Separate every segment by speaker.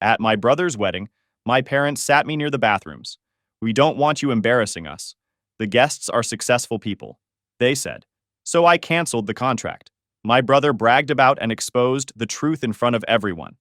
Speaker 1: At my brother's wedding, my parents sat me near the bathrooms. We don't want you embarrassing us. The guests are successful people, they said. So I canceled the contract. My brother bragged about and exposed the truth in front of everyone.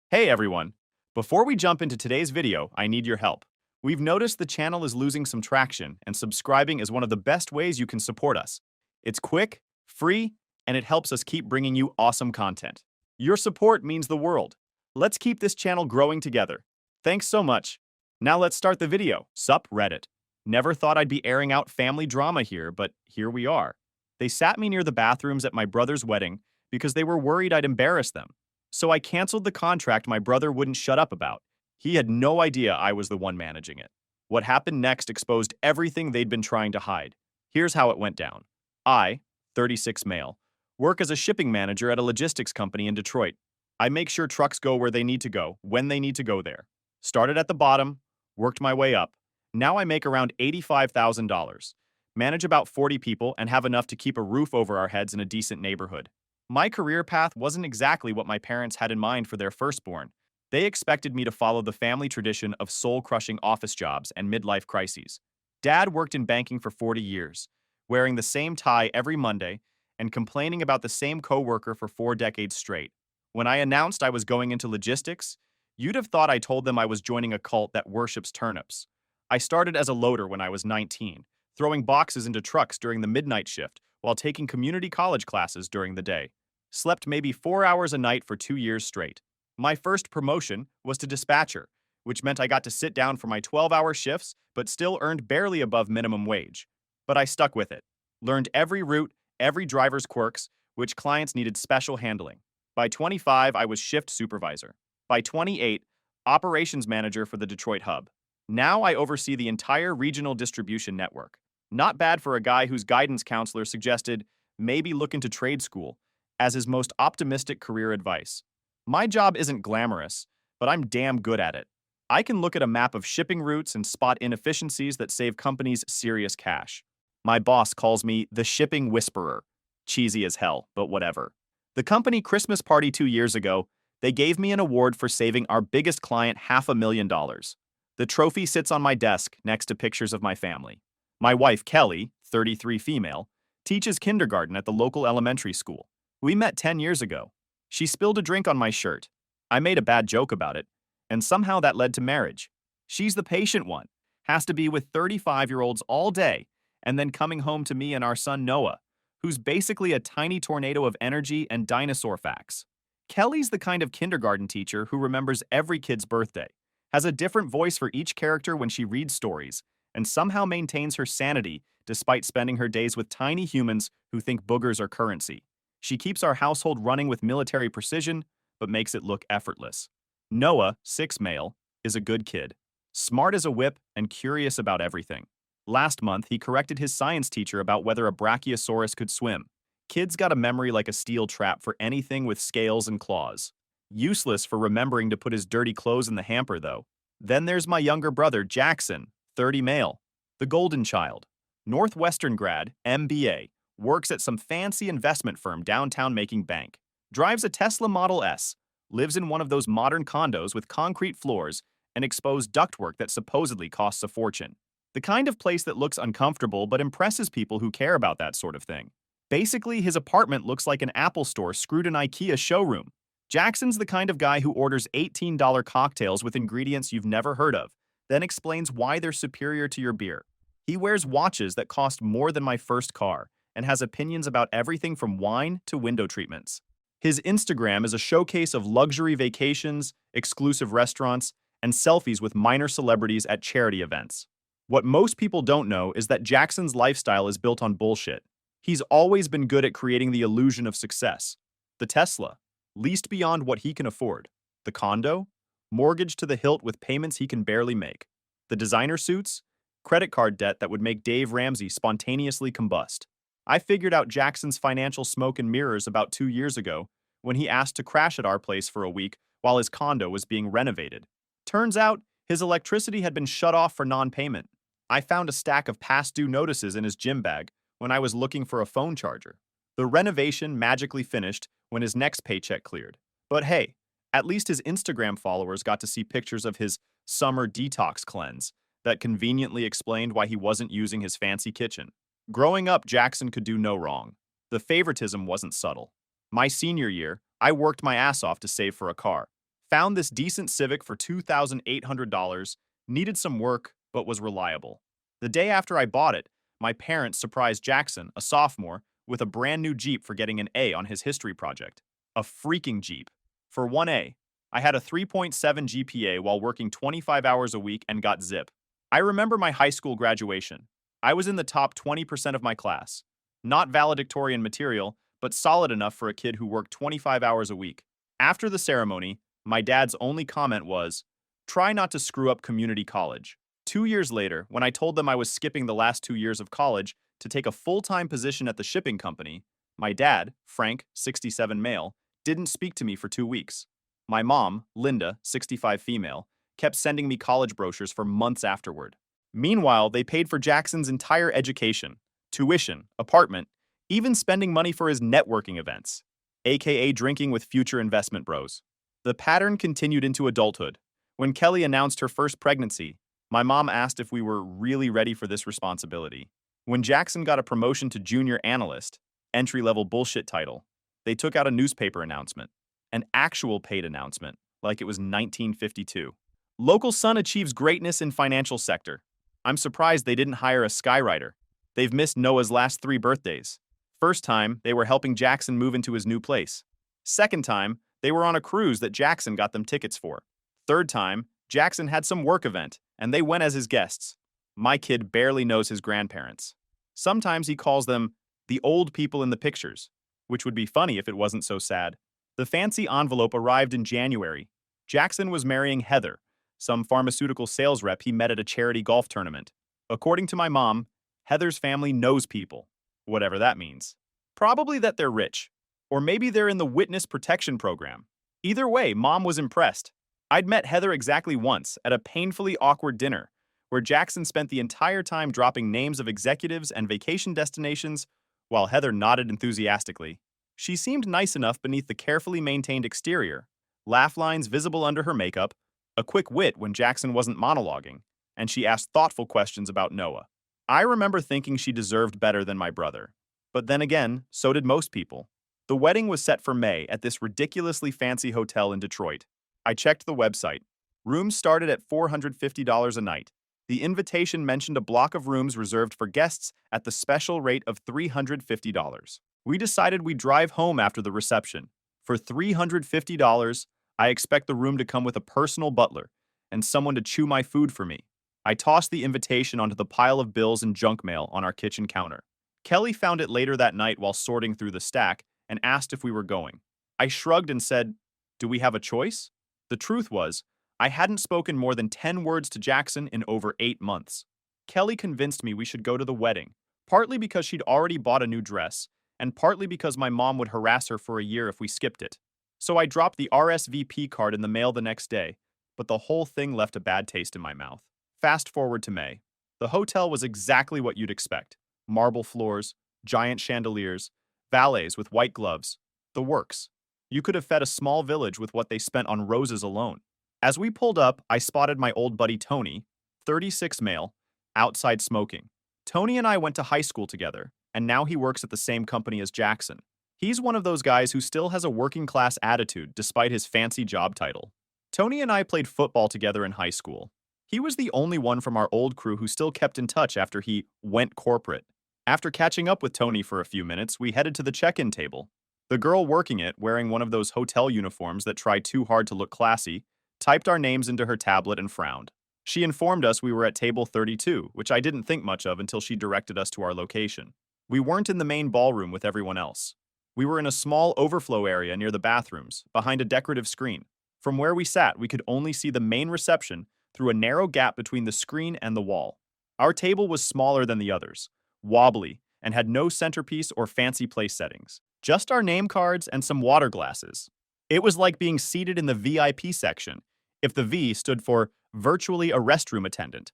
Speaker 1: Hey everyone! Before we jump into today's video, I need your help. We've noticed the channel is losing some traction, and subscribing is one of the best ways you can support us. It's quick, free, and it helps us keep bringing you awesome content. Your support means the world. Let's keep this channel growing together. Thanks so much. Now let's start the video. Sup, Reddit. Never thought I'd be airing out family drama here, but here we are. They sat me near the bathrooms at my brother's wedding because they were worried I'd embarrass them. So I canceled the contract my brother wouldn't shut up about. He had no idea I was the one managing it. What happened next exposed everything they'd been trying to hide. Here's how it went down. I, 36 male, work as a shipping manager at a logistics company in Detroit. I make sure trucks go where they need to go, when they need to go there. Started at the bottom, worked my way up. Now I make around $85,000, manage about 40 people, and have enough to keep a roof over our heads in a decent neighborhood. My career path wasn't exactly what my parents had in mind for their firstborn. They expected me to follow the family tradition of soul-crushing office jobs and midlife crises. Dad worked in banking for 40 years, wearing the same tie every Monday and complaining about the same coworker for 4 decades straight. When I announced I was going into logistics, you'd have thought I told them I was joining a cult that worships turnips. I started as a loader when I was 19, throwing boxes into trucks during the midnight shift while taking community college classes during the day. Slept maybe 4 hours a night for 2 years straight. My first promotion was to dispatcher, which meant I got to sit down for my 12-hour shifts but still earned barely above minimum wage. But I stuck with it. Learned every route, every driver's quirks, which clients needed special handling. By 25, I was shift supervisor. By 28, operations manager for the Detroit hub. Now I oversee the entire regional distribution network. Not bad for a guy whose guidance counselor suggested maybe look into trade school as his most optimistic career advice. My job isn't glamorous, but I'm damn good at it. I can look at a map of shipping routes and spot inefficiencies that save companies serious cash. My boss calls me the shipping whisperer. Cheesy as hell, but whatever. The company Christmas party 2 years ago, they gave me an award for saving our biggest client $500,000. The trophy sits on my desk next to pictures of my family. My wife, Kelly, 33 female, teaches kindergarten at the local elementary school. We met 10 years ago. She spilled a drink on my shirt. I made a bad joke about it, and somehow that led to marriage. She's the patient one, has to be with 35-year-olds all day, and then coming home to me and our son Noah, who's basically a tiny tornado of energy and dinosaur facts. Kelly's the kind of kindergarten teacher who remembers every kid's birthday, has a different voice for each character when she reads stories, and somehow maintains her sanity despite spending her days with tiny humans who think boogers are currency. She keeps our household running with military precision, but makes it look effortless. Noah, 6 male, is a good kid. Smart as a whip and curious about everything. Last month, he corrected his science teacher about whether a brachiosaurus could swim. Kid's got a memory like a steel trap for anything with scales and claws. Useless for remembering to put his dirty clothes in the hamper, though. Then there's my younger brother, Jackson, 30 male, the golden child. Northwestern grad, MBA, works at some fancy investment firm downtown making bank. Drives a Tesla Model S, lives in one of those modern condos with concrete floors and exposed ductwork that supposedly costs a fortune. The kind of place that looks uncomfortable but impresses people who care about that sort of thing. Basically, his apartment looks like an Apple store screwed an IKEA showroom. Jackson's the kind of guy who orders $18 cocktails with ingredients you've never heard of, then explains why they're superior to your beer. He wears watches that cost more than my first car and has opinions about everything from wine to window treatments. His Instagram is a showcase of luxury vacations, exclusive restaurants, and selfies with minor celebrities at charity events. What most people don't know is that Jackson's lifestyle is built on bullshit. He's always been good at creating the illusion of success. The Tesla, leased beyond what he can afford. The condo, mortgaged to the hilt with payments he can barely make. The designer suits, credit card debt that would make Dave Ramsey spontaneously combust. I figured out Jackson's financial smoke and mirrors about 2 years ago when he asked to crash at our place for a week while his condo was being renovated. Turns out, his electricity had been shut off for non-payment. I found a stack of past due notices in his gym bag when I was looking for a phone charger. The renovation magically finished when his next paycheck cleared. But hey, At least his Instagram followers got to see pictures of his summer detox cleanse that conveniently explained why he wasn't using his fancy kitchen. Growing up, Jackson could do no wrong. The favoritism wasn't subtle. My senior year, I worked my ass off to save for a car. Found this decent Civic for $2,800, needed some work, but was reliable. The day after I bought it, my parents surprised Jackson, a sophomore, with a brand new Jeep for getting an A on his history project. A freaking Jeep. For 1A, I had a 3.7 GPA while working 25 hours a week and got zip. I remember my high school graduation. I was in the top 20% of my class. Not valedictorian material, but solid enough for a kid who worked 25 hours a week. After the ceremony, my dad's only comment was, "Try not to screw up community college." 2 years later, when I told them I was skipping the last 2 years of college to take a full-time position at the shipping company, my dad, Frank, 67 male, didn't speak to me for 2 weeks. My mom, Linda, 65 female, kept sending me college brochures for months afterward. Meanwhile, they paid for Jackson's entire education, tuition, apartment, even spending money for his networking events, aka drinking with future investment bros. The pattern continued into adulthood. When Kelly announced her first pregnancy, my mom asked if we were really ready for this responsibility. When Jackson got a promotion to junior analyst, entry-level bullshit title, they took out a newspaper announcement, an actual paid announcement, like it was 1952. Local Sun achieves greatness in financial sector. I'm surprised they didn't hire a skywriter. They've missed Noah's last 3 birthdays. First time, they were helping Jackson move into his new place. Second time, they were on a cruise that Jackson got them tickets for. Third time, Jackson had some work event, and they went as his guests. My kid barely knows his grandparents. Sometimes he calls them the old people in the pictures, which would be funny if it wasn't so sad. The fancy envelope arrived in January. Jackson was marrying Heather, some pharmaceutical sales rep he met at a charity golf tournament. According to my mom, Heather's family knows people, whatever that means. Probably that they're rich, or maybe they're in the witness protection program. Either way, mom was impressed. I'd met Heather exactly once at a painfully awkward dinner, where Jackson spent the entire time dropping names of executives and vacation destinations, while Heather nodded enthusiastically. She seemed nice enough beneath the carefully maintained exterior, laugh lines visible under her makeup, a quick wit when Jackson wasn't monologuing, and she asked thoughtful questions about Noah. I remember thinking she deserved better than my brother. But then again, so did most people. The wedding was set for May at this ridiculously fancy hotel in Detroit. I checked the website. Rooms started at $450 a night. The invitation mentioned a block of rooms reserved for guests at the special rate of $350. We decided we'd drive home after the reception. For $350, I expect the room to come with a personal butler and someone to chew my food for me. I tossed the invitation onto the pile of bills and junk mail on our kitchen counter. Kelly found it later that night while sorting through the stack and asked if we were going. I shrugged and said, "Do we have a choice?" The truth was, I hadn't spoken more than 10 words to Jackson in over 8 months. Kelly convinced me we should go to the wedding, partly because she'd already bought a new dress, and partly because my mom would harass her for a year if we skipped it. So I dropped the RSVP card in the mail the next day, but the whole thing left a bad taste in my mouth. Fast forward to May. The hotel was exactly what you'd expect. Marble floors, giant chandeliers, valets with white gloves. The works. You could have fed a small village with what they spent on roses alone. As we pulled up, I spotted my old buddy Tony, 36 male, outside smoking. Tony and I went to high school together, and now he works at the same company as Jackson. He's one of those guys who still has a working-class attitude despite his fancy job title. Tony and I played football together in high school. He was the only one from our old crew who still kept in touch after he went corporate. After catching up with Tony for a few minutes, we headed to the check-in table. The girl working it, wearing one of those hotel uniforms that try too hard to look classy, typed our names into her tablet and frowned. She informed us we were at table 32, which I didn't think much of until she directed us to our location. We weren't in the main ballroom with everyone else. We were in a small overflow area near the bathrooms, behind a decorative screen. From where we sat, we could only see the main reception through a narrow gap between the screen and the wall. Our table was smaller than the others, wobbly, and had no centerpiece or fancy place settings. Just our name cards and some water glasses. It was like being seated in the VIP section, if the V stood for virtually a restroom attendant.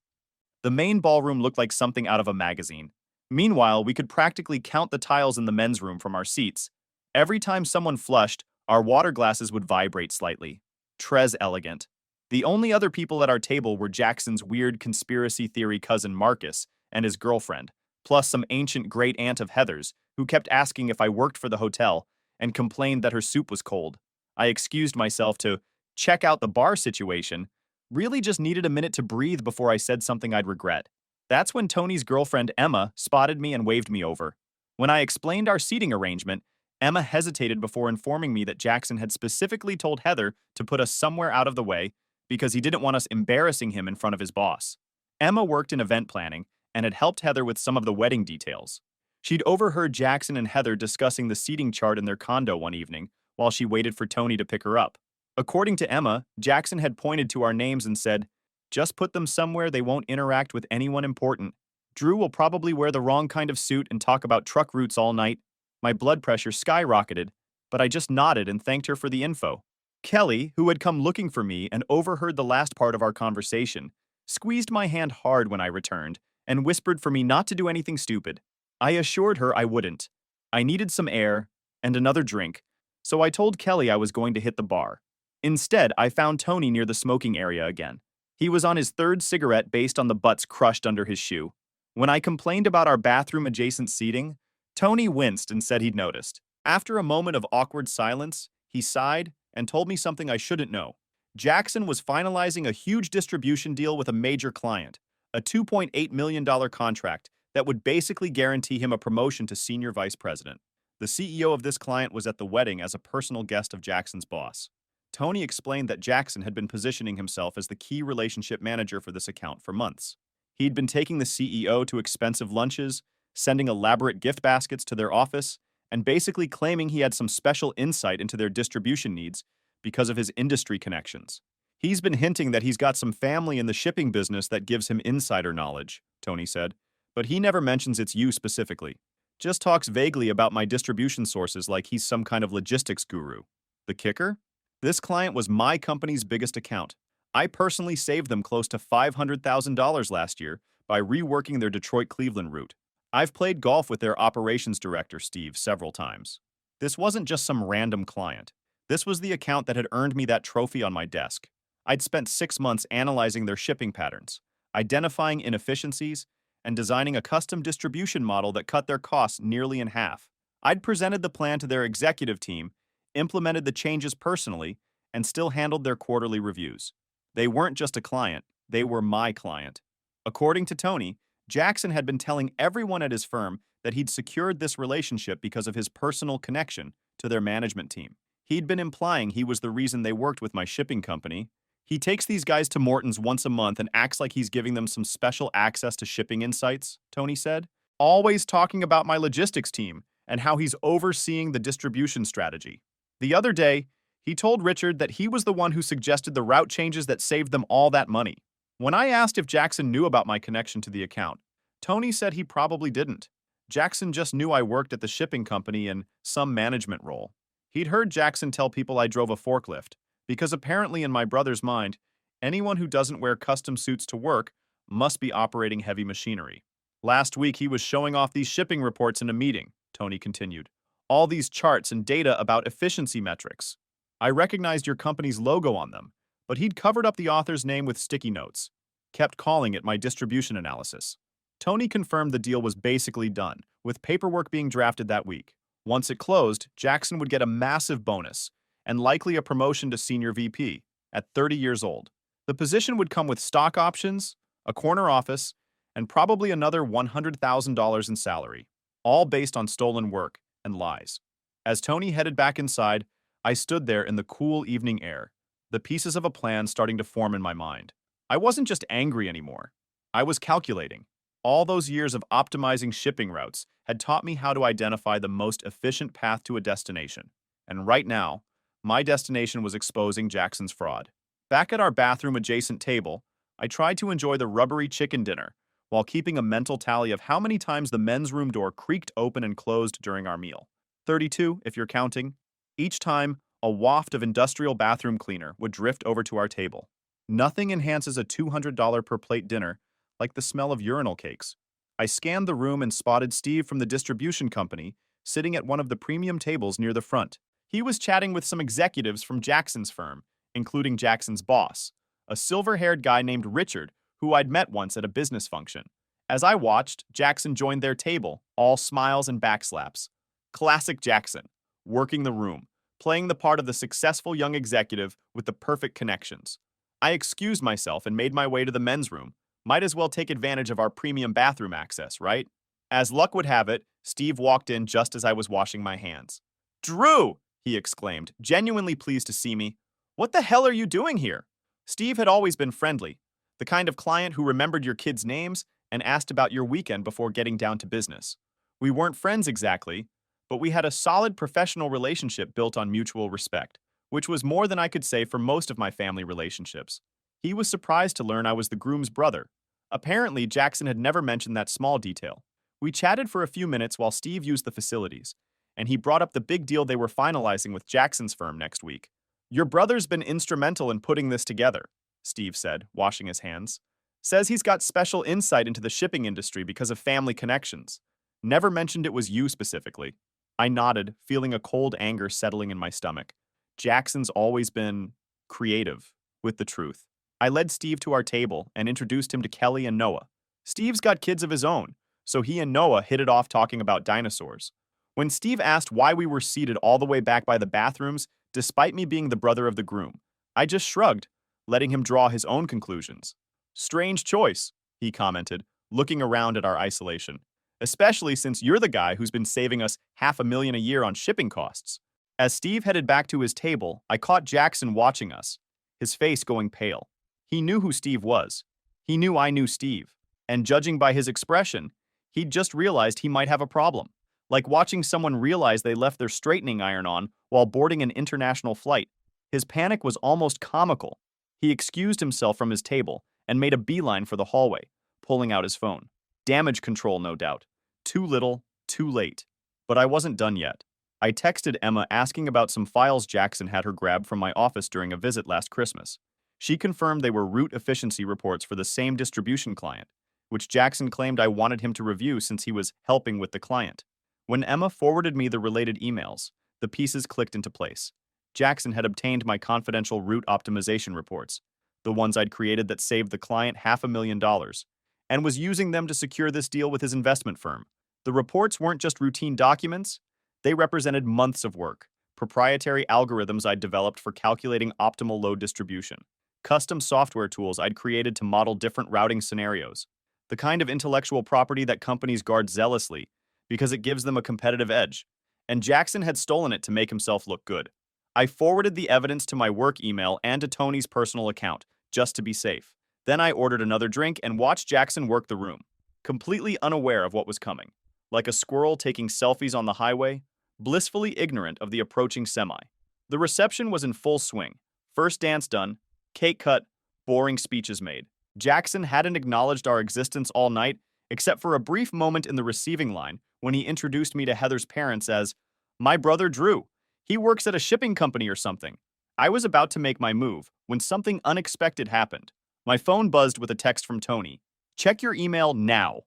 Speaker 1: The main ballroom looked like something out of a magazine. Meanwhile, we could practically count the tiles in the men's room from our seats. Every time someone flushed, our water glasses would vibrate slightly. Tres elegant. The only other people at our table were Jackson's weird conspiracy theory cousin Marcus and his girlfriend, plus some ancient great aunt of Heather's who kept asking if I worked for the hotel and complained that her soup was cold. I excused myself to check out the bar situation, really just needed a minute to breathe before I said something I'd regret. That's when Tony's girlfriend Emma spotted me and waved me over. When I explained our seating arrangement, Emma hesitated before informing me that Jackson had specifically told Heather to put us somewhere out of the way because he didn't want us embarrassing him in front of his boss. Emma worked in event planning and had helped Heather with some of the wedding details. She'd overheard Jackson and Heather discussing the seating chart in their condo one evening while she waited for Tony to pick her up. According to Emma, Jackson had pointed to our names and said, "Just put them somewhere they won't interact with anyone important. Drew will probably wear the wrong kind of suit and talk about truck routes all night." My blood pressure skyrocketed, but I just nodded and thanked her for the info. Kelly, who had come looking for me and overheard the last part of our conversation, squeezed my hand hard when I returned and whispered for me not to do anything stupid. I assured her I wouldn't. I needed some air and another drink, so I told Kelly I was going to hit the bar. Instead, I found Tony near the smoking area again. He was on his third cigarette based on the butts crushed under his shoe. When I complained about our bathroom-adjacent seating, Tony winced and said he'd noticed. After a moment of awkward silence, he sighed and told me something I shouldn't know. Jackson was finalizing a huge distribution deal with a major client, a $2.8 million contract that would basically guarantee him a promotion to senior vice president. The CEO of this client was at the wedding as a personal guest of Jackson's boss. Tony explained that Jackson had been positioning himself as the key relationship manager for this account for months. He'd been taking the CEO to expensive lunches, sending elaborate gift baskets to their office, and basically claiming he had some special insight into their distribution needs because of his industry connections. He's been hinting that he's got some family in the shipping business that gives him insider knowledge, Tony said, but he never mentions it's you specifically. Just talks vaguely about my distribution sources like he's some kind of logistics guru. The kicker? This client was my company's biggest account. I personally saved them close to $500,000 last year by reworking their Detroit-Cleveland route. I've played golf with their operations director, Steve, several times. This wasn't just some random client. This was the account that had earned me that trophy on my desk. I'd spent 6 months analyzing their shipping patterns, identifying inefficiencies, and designing a custom distribution model that cut their costs nearly in half. I'd presented the plan to their executive team, implemented the changes personally, and still handled their quarterly reviews. They weren't just a client, they were my client. According to Tony, Jackson had been telling everyone at his firm that he'd secured this relationship because of his personal connection to their management team. He'd been implying he was the reason they worked with my shipping company. He takes these guys to Morton's once a month and acts like he's giving them some special access to shipping insights, Tony said, always talking about my logistics team and how he's overseeing the distribution strategy. The other day, he told Richard that he was the one who suggested the route changes that saved them all that money. When I asked if Jackson knew about my connection to the account, Tony said he probably didn't. Jackson just knew I worked at the shipping company in some management role. He'd heard Jackson tell people I drove a forklift, because apparently in my brother's mind, anyone who doesn't wear custom suits to work must be operating heavy machinery. Last week he was showing off these shipping reports in a meeting, Tony continued. All these charts and data about efficiency metrics. I recognized your company's logo on them, but he'd covered up the author's name with sticky notes, kept calling it my distribution analysis. Tony confirmed the deal was basically done, with paperwork being drafted that week. Once it closed, Jackson would get a massive bonus, and likely a promotion to senior VP, at 30 years old. The position would come with stock options, a corner office, and probably another $100,000 in salary, all based on stolen work and lies. As Tony headed back inside, I stood there in the cool evening air, the pieces of a plan starting to form in my mind. I wasn't just angry anymore. I was calculating. All those years of optimizing shipping routes had taught me how to identify the most efficient path to a destination. And right now, my destination was exposing Jackson's fraud. Back at our bathroom-adjacent table, I tried to enjoy the rubbery chicken dinner while keeping a mental tally of how many times the men's room door creaked open and closed during our meal. 32, if you're counting. Each time, a waft of industrial bathroom cleaner would drift over to our table. Nothing enhances a $200 per plate dinner like the smell of urinal cakes. I scanned the room and spotted Steve from the distribution company sitting at one of the premium tables near the front. He was chatting with some executives from Jackson's firm, including Jackson's boss, a silver-haired guy named Richard, who I'd met once at a business function. As I watched, Jackson joined their table, all smiles and backslaps. Classic Jackson, working the room, playing the part of the successful young executive with the perfect connections. I excused myself and made my way to the men's room. Might as well take advantage of our premium bathroom access, right? As luck would have it, Steve walked in just as I was washing my hands. "Drew!" he exclaimed, genuinely pleased to see me. "What the hell are you doing here?" Steve had always been friendly, the kind of client who remembered your kids' names and asked about your weekend before getting down to business. We weren't friends exactly, but we had a solid professional relationship built on mutual respect, which was more than I could say for most of my family relationships. He was surprised to learn I was the groom's brother. Apparently, Jackson had never mentioned that small detail. We chatted for a few minutes while Steve used the facilities, and he brought up the big deal they were finalizing with Jackson's firm next week. "Your brother's been instrumental in putting this together," Steve said, washing his hands. "Says he's got special insight into the shipping industry because of family connections. Never mentioned it was you specifically." I nodded, feeling a cold anger settling in my stomach. Jackson's always been creative with the truth. I led Steve to our table and introduced him to Kelly and Noah. Steve's got kids of his own, so he and Noah hit it off talking about dinosaurs. When Steve asked why we were seated all the way back by the bathrooms, despite me being the brother of the groom, I just shrugged, letting him draw his own conclusions. "Strange choice," he commented, looking around at our isolation. "Especially since you're the guy who's been saving us $500,000 a year on shipping costs." As Steve headed back to his table, I caught Jackson watching us, his face going pale. He knew who Steve was. He knew I knew Steve. And judging by his expression, he'd just realized he might have a problem. Like watching someone realize they left their straightening iron on while boarding an international flight. His panic was almost comical. He excused himself from his table and made a beeline for the hallway, pulling out his phone. Damage control, no doubt. Too little, too late. But I wasn't done yet. I texted Emma asking about some files Jackson had her grab from my office during a visit last Christmas. She confirmed they were route efficiency reports for the same distribution client, which Jackson claimed I wanted him to review since he was helping with the client. When Emma forwarded me the related emails, the pieces clicked into place. Jackson had obtained my confidential route optimization reports, the ones I'd created that saved the client $500,000, and was using them to secure this deal with his investment firm. The reports weren't just routine documents, they represented months of work, proprietary algorithms I'd developed for calculating optimal load distribution, custom software tools I'd created to model different routing scenarios, the kind of intellectual property that companies guard zealously because it gives them a competitive edge. And Jackson had stolen it to make himself look good. I forwarded the evidence to my work email and to Tony's personal account, just to be safe. Then I ordered another drink and watched Jackson work the room, completely unaware of what was coming. Like a squirrel taking selfies on the highway, blissfully ignorant of the approaching semi. The reception was in full swing. First dance done, cake cut, boring speeches made. Jackson hadn't acknowledged our existence all night, except for a brief moment in the receiving line when he introduced me to Heather's parents as, "My brother Drew. He works at a shipping company or something." I was about to make my move when something unexpected happened. My phone buzzed with a text from Tony. "Check your email now."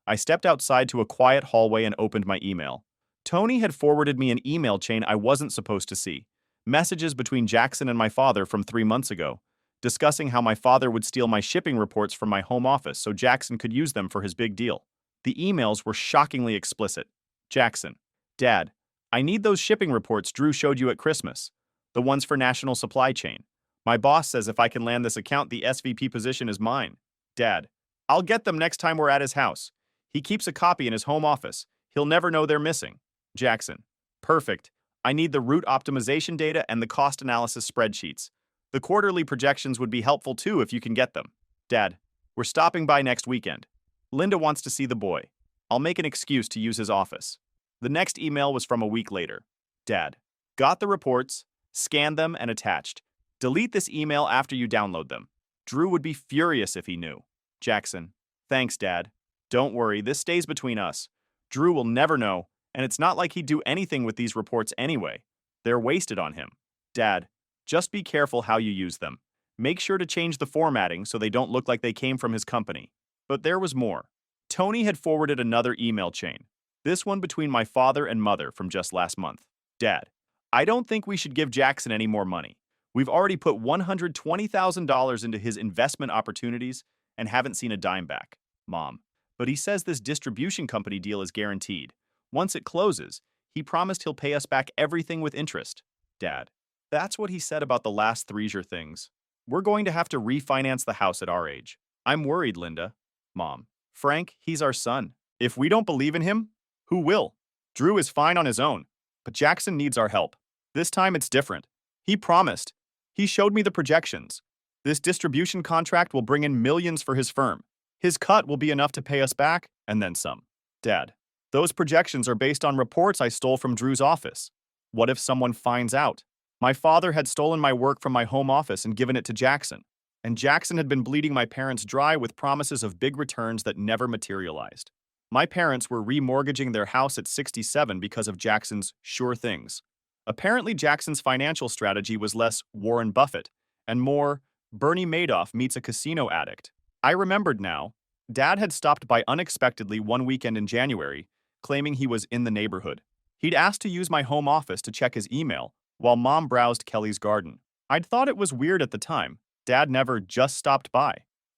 Speaker 1: I stepped outside to a quiet hallway and opened my email. Tony had forwarded me an email chain I wasn't supposed to see. Messages between Jackson and my father from 3 months ago, discussing how my father would steal my shipping reports from my home office so Jackson could use them for his big deal. The emails were shockingly explicit. "Jackson, Dad, I need those shipping reports Drew showed you at Christmas. The ones for National Supply Chain. My boss says if I can land this account, the SVP position is mine. Dad, I'll get them next time we're at his house. He keeps a copy in his home office. He'll never know they're missing. Jackson, perfect. I need the route optimization data and the cost analysis spreadsheets. The quarterly projections would be helpful too if you can get them. Dad, we're stopping by next weekend. Linda wants to see the boy. I'll make an excuse to use his office." The next email was from a week later. "Dad, got the reports, scanned them and attached. Delete this email after you download them. Drew would be furious if he knew. Jackson, thanks, Dad. Don't worry, this stays between us. Drew will never know, and it's not like he'd do anything with these reports anyway. They're wasted on him. Dad, just be careful how you use them. Make sure to change the formatting so they don't look like they came from his company." But there was more. Tony had forwarded another email chain, this one between my father and mother from just last month. "Dad, I don't think we should give Jackson any more money. We've already put $120,000 into his investment opportunities and haven't seen a dime back, Mom. But he says this distribution company deal is guaranteed. Once it closes, he promised he'll pay us back everything with interest. Dad. That's what he said about the last Threesier things. We're going to have to refinance the house at our age. I'm worried, Linda. Mom. Frank, he's our son. If we don't believe in him, who will? Drew is fine on his own, but Jackson needs our help. This time it's different. He promised. He showed me the projections. This distribution contract will bring in millions for his firm. His cut will be enough to pay us back, and then some. Dad, those projections are based on reports I stole from Drew's office. What if someone finds out? My father had stolen my work from my home office and given it to Jackson, and Jackson had been bleeding my parents dry with promises of big returns that never materialized. My parents were remortgaging their house at 67 because of Jackson's sure things. Apparently, Jackson's financial strategy was less Warren Buffett and more Bernie Madoff meets a casino addict. I remembered now. Dad had stopped by unexpectedly one weekend in January, claiming he was in the neighborhood. He'd asked to use my home office to check his email while Mom browsed Kelly's garden. I'd thought it was weird at the time. Dad never just stopped by.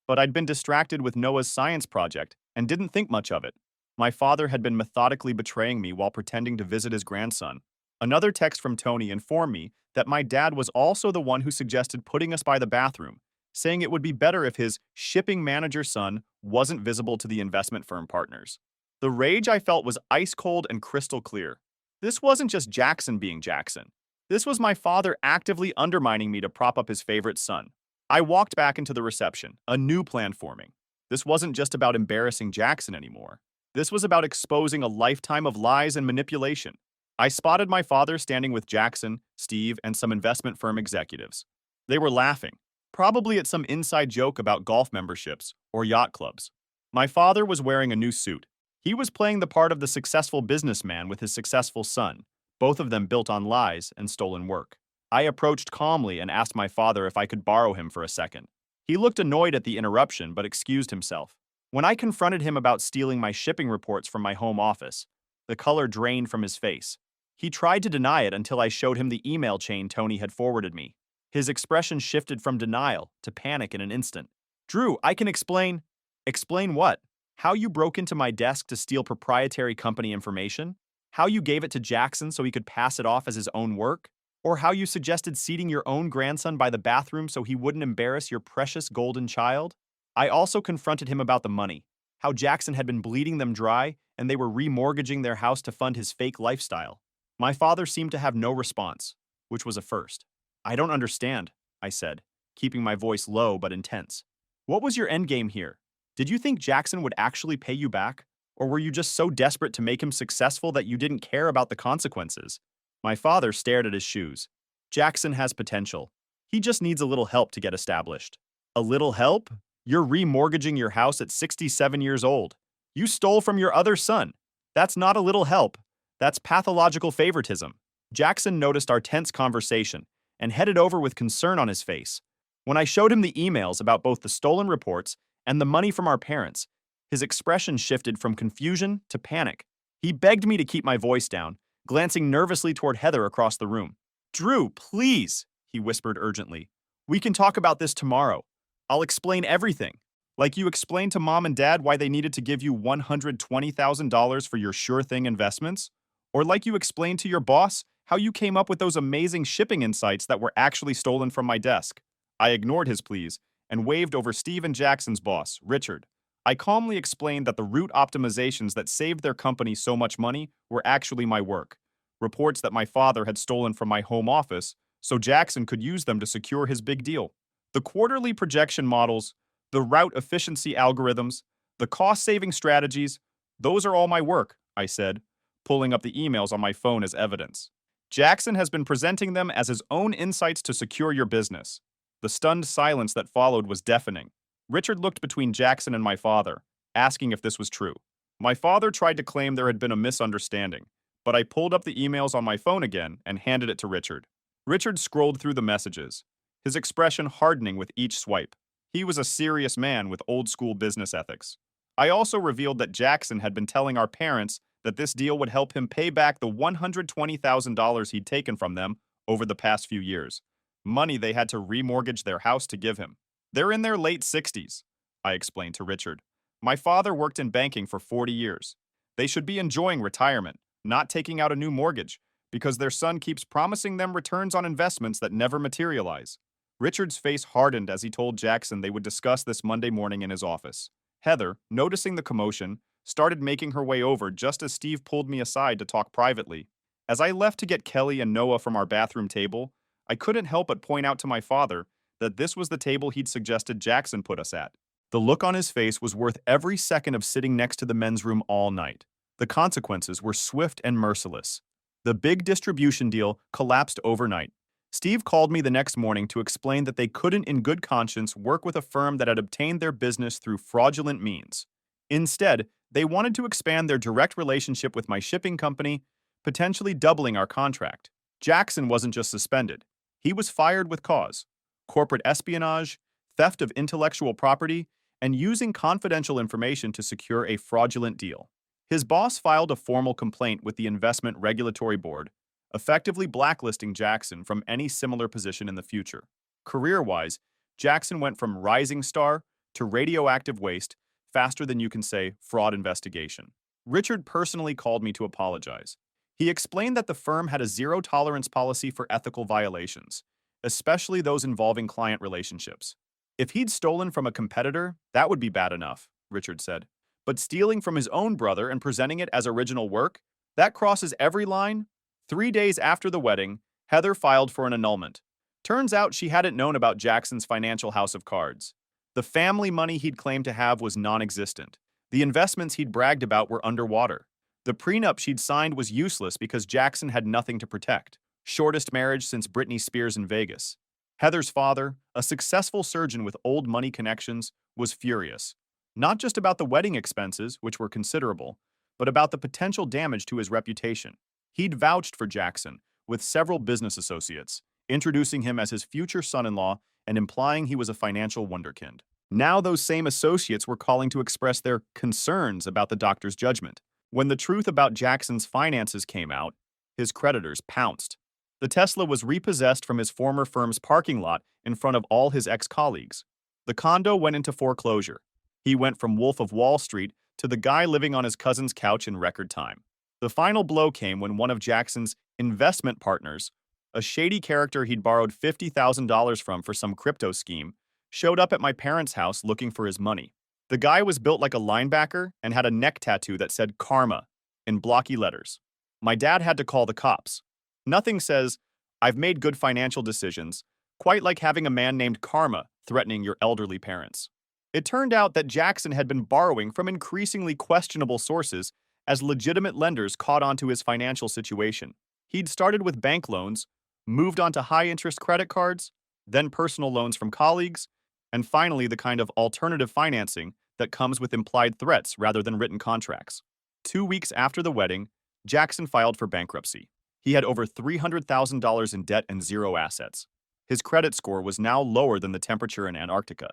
Speaker 1: But I'd been distracted with Noah's science project and didn't think much of it. My father had been methodically betraying me while pretending to visit his grandson. Another text from Tony informed me that my dad was also the one who suggested putting us by the bathroom, saying it would be better if his shipping manager son wasn't visible to the investment firm partners. The rage I felt was ice cold and crystal clear. This wasn't just Jackson being Jackson. This was my father actively undermining me to prop up his favorite son. I walked back into the reception, a new plan forming. This wasn't just about embarrassing Jackson anymore. This was about exposing a lifetime of lies and manipulation. I spotted my father standing with Jackson, Steve, and some investment firm executives. They were laughing, probably at some inside joke about golf memberships or yacht clubs. My father was wearing a new suit. He was playing the part of the successful businessman with his successful son, both of them built on lies and stolen work. I approached calmly and asked my father if I could borrow him for a second. He looked annoyed at the interruption but excused himself. When I confronted him about stealing my shipping reports from my home office, the color drained from his face. He tried to deny it until I showed him the email chain Tony had forwarded me. His expression shifted from denial to panic in an instant. Drew, I can explain. Explain what? How you broke into my desk to steal proprietary company information? How you gave it to Jackson so he could pass it off as his own work? Or how you suggested seating your own grandson by the bathroom so he wouldn't embarrass your precious golden child? I also confronted him about the money, how Jackson had been bleeding them dry and they were remortgaging their house to fund his fake lifestyle. My father seemed to have no response, which was a first. I don't understand, I said, keeping my voice low but intense. What was your endgame here? Did you think Jackson would actually pay you back? Or were you just so desperate to make him successful that you didn't care about the consequences? My father stared at his shoes. Jackson has potential. He just needs a little help to get established. A little help? You're remortgaging your house at 67 years old. You stole from your other son. That's not a little help. That's pathological favoritism. Jackson noticed our tense conversation and headed over with concern on his face. When I showed him the emails about both the stolen reports and the money from our parents, his expression shifted from confusion to panic. He begged me to keep my voice down, glancing nervously toward Heather across the room. Drew, please, he whispered urgently. We can talk about this tomorrow. I'll explain everything. Like you explained to Mom and Dad why they needed to give you $120,000 for your sure thing investments? Or like you explained to your boss how you came up with those amazing shipping insights that were actually stolen from my desk. I ignored his pleas and waved over Steve and Jackson's boss, Richard. I calmly explained that the route optimizations that saved their company so much money were actually my work. Reports that my father had stolen from my home office so Jackson could use them to secure his big deal. The quarterly projection models, the route efficiency algorithms, the cost-saving strategies, those are all my work, I said, pulling up the emails on my phone as evidence. Jackson has been presenting them as his own insights to secure your business. The stunned silence that followed was deafening. Richard looked between Jackson and my father, asking if this was true. My father tried to claim there had been a misunderstanding, but I pulled up the emails on my phone again and handed it to Richard. Richard scrolled through the messages, his expression hardening with each swipe. He was a serious man with old-school business ethics. I also revealed that Jackson had been telling our parents that this deal would help him pay back the $120,000 he'd taken from them over the past few years. Money they had to remortgage their house to give him. They're in their late 60s, I explained to Richard. My father worked in banking for 40 years. They should be enjoying retirement, not taking out a new mortgage, because their son keeps promising them returns on investments that never materialize. Richard's face hardened as he told Jackson they would discuss this Monday morning in his office. Heather, noticing the commotion, started making her way over just as Steve pulled me aside to talk privately. As I left to get Kelly and Noah from our bathroom table, I couldn't help but point out to my father that this was the table he'd suggested Jackson put us at. The look on his face was worth every second of sitting next to the men's room all night. The consequences were swift and merciless. The big distribution deal collapsed overnight. Steve called me the next morning to explain that they couldn't in good conscience work with a firm that had obtained their business through fraudulent means. Instead, they wanted to expand their direct relationship with my shipping company, potentially doubling our contract. Jackson wasn't just suspended. He was fired with cause: corporate espionage, theft of intellectual property, and using confidential information to secure a fraudulent deal. His boss filed a formal complaint with the Investment Regulatory Board, effectively blacklisting Jackson from any similar position in the future. Career-wise, Jackson went from rising star to radioactive waste faster than you can say fraud investigation. Richard personally called me to apologize. He explained that the firm had a zero-tolerance policy for ethical violations, especially those involving client relationships. If he'd stolen from a competitor, that would be bad enough, Richard said. But stealing from his own brother and presenting it as original work, that crosses every line. 3 days after the wedding, Heather filed for an annulment. Turns out she hadn't known about Jackson's financial house of cards. The family money he'd claimed to have was non-existent. The investments he'd bragged about were underwater. The prenup she'd signed was useless because Jackson had nothing to protect. Shortest marriage since Britney Spears in Vegas. Heather's father, a successful surgeon with old money connections, was furious. Not just about the wedding expenses, which were considerable, but about the potential damage to his reputation. He'd vouched for Jackson with several business associates, introducing him as his future son-in-law and implying he was a financial wunderkind. Now those same associates were calling to express their concerns about the doctor's judgment. When the truth about Jackson's finances came out, his creditors pounced. The Tesla was repossessed from his former firm's parking lot in front of all his ex-colleagues. The condo went into foreclosure. He went from Wolf of Wall Street to the guy living on his cousin's couch in record time. The final blow came when one of Jackson's investment partners, a shady character he'd borrowed $50,000 from for some crypto scheme, showed up at my parents' house looking for his money. The guy was built like a linebacker and had a neck tattoo that said Karma in blocky letters. My dad had to call the cops. Nothing says, "I've made good financial decisions," quite like having a man named Karma threatening your elderly parents. It turned out that Jackson had been borrowing from increasingly questionable sources as legitimate lenders caught on to his financial situation. He'd started with bank loans, moved on to high-interest credit cards, then personal loans from colleagues, and finally the kind of alternative financing that comes with implied threats rather than written contracts. 2 weeks after the wedding, Jackson filed for bankruptcy. He had over $300,000 in debt and zero assets. His credit score was now lower than the temperature in Antarctica.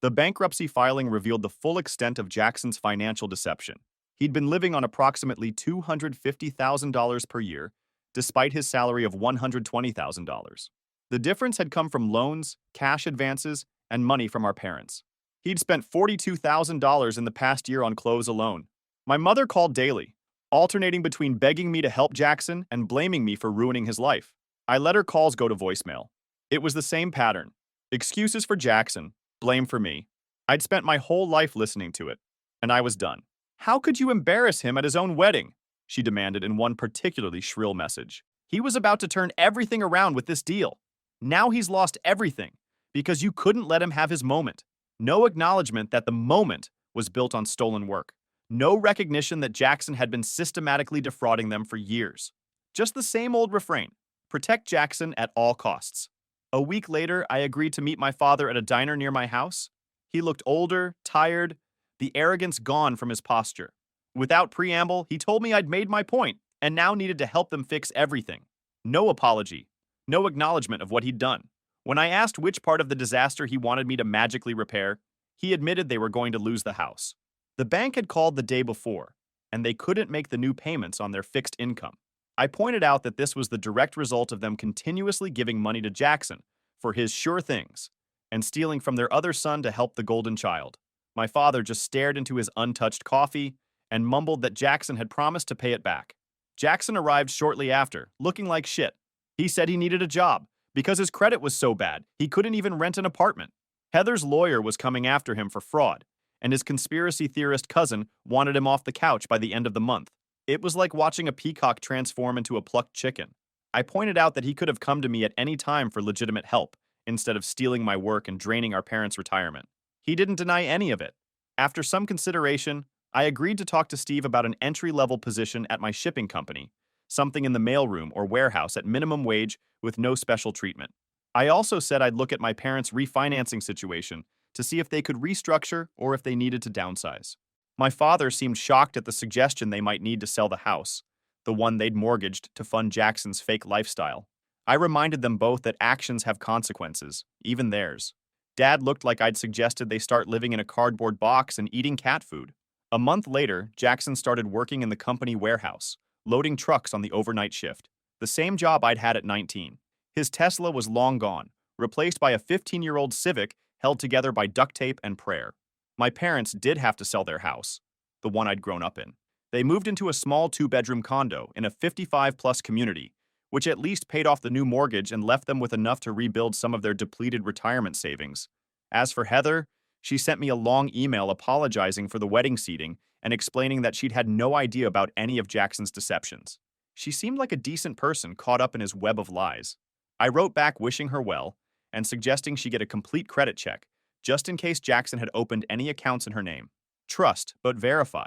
Speaker 1: The bankruptcy filing revealed the full extent of Jackson's financial deception. He'd been living on approximately $250,000 per year, despite his salary of $120,000. The difference had come from loans, cash advances, and money from our parents. He'd spent $42,000 in the past year on clothes alone. My mother called daily, alternating between begging me to help Jackson and blaming me for ruining his life. I let her calls go to voicemail. It was the same pattern. Excuses for Jackson, blame for me. I'd spent my whole life listening to it, and I was done. "How could you embarrass him at his own wedding?" she demanded in one particularly shrill message. "He was about to turn everything around with this deal. Now he's lost everything because you couldn't let him have his moment." No acknowledgement that the moment was built on stolen work. No recognition that Jackson had been systematically defrauding them for years. Just the same old refrain: protect Jackson at all costs. A week later, I agreed to meet my father at a diner near my house. He looked older, tired, the arrogance gone from his posture. Without preamble, he told me I'd made my point and now needed to help them fix everything. No apology, no acknowledgement of what he'd done. When I asked which part of the disaster he wanted me to magically repair, he admitted they were going to lose the house. The bank had called the day before, and they couldn't make the new payments on their fixed income. I pointed out that this was the direct result of them continuously giving money to Jackson for his sure things and stealing from their other son to help the golden child. My father just stared into his untouched coffee and mumbled that Jackson had promised to pay it back. Jackson arrived shortly after, looking like shit. He said he needed a job because his credit was so bad he couldn't even rent an apartment. Heather's lawyer was coming after him for fraud, and his conspiracy theorist cousin wanted him off the couch by the end of the month. It was like watching a peacock transform into a plucked chicken. I pointed out that he could have come to me at any time for legitimate help, instead of stealing my work and draining our parents' retirement. He didn't deny any of it. After some consideration, I agreed to talk to Steve about an entry-level position at my shipping company, something in the mailroom or warehouse at minimum wage with no special treatment. I also said I'd look at my parents' refinancing situation to see if they could restructure or if they needed to downsize. My father seemed shocked at the suggestion they might need to sell the house, the one they'd mortgaged to fund Jackson's fake lifestyle. I reminded them both that actions have consequences, even theirs. Dad looked like I'd suggested they start living in a cardboard box and eating cat food. A month later, Jackson started working in the company warehouse, loading trucks on the overnight shift, the same job I'd had at 19. His Tesla was long gone, replaced by a 15-year-old Civic held together by duct tape and prayer. My parents did have to sell their house, the one I'd grown up in. They moved into a small two-bedroom condo in a 55-plus community, which at least paid off the new mortgage and left them with enough to rebuild some of their depleted retirement savings. As for Heather, she sent me a long email apologizing for the wedding seating and explaining that she'd had no idea about any of Jackson's deceptions. She seemed like a decent person caught up in his web of lies. I wrote back wishing her well and suggesting she get a complete credit check, just in case Jackson had opened any accounts in her name. Trust, but verify,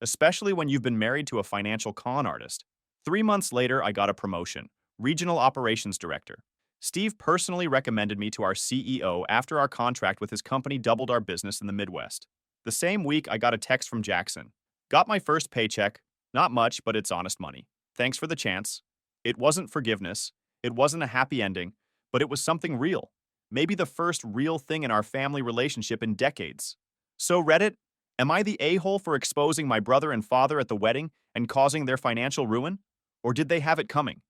Speaker 1: especially when you've been married to a financial con artist. 3 months later, I got a promotion, Regional Operations Director. Steve personally recommended me to our CEO after our contract with his company doubled our business in the Midwest. The same week, I got a text from Jackson. Got my first paycheck. Not much, but it's honest money. Thanks for the chance. It wasn't forgiveness. It wasn't a happy ending, but it was something real. Maybe the first real thing in our family relationship in decades. So Reddit, am I the a-hole for exposing my brother and father at the wedding and causing their financial ruin? Or did they have it coming?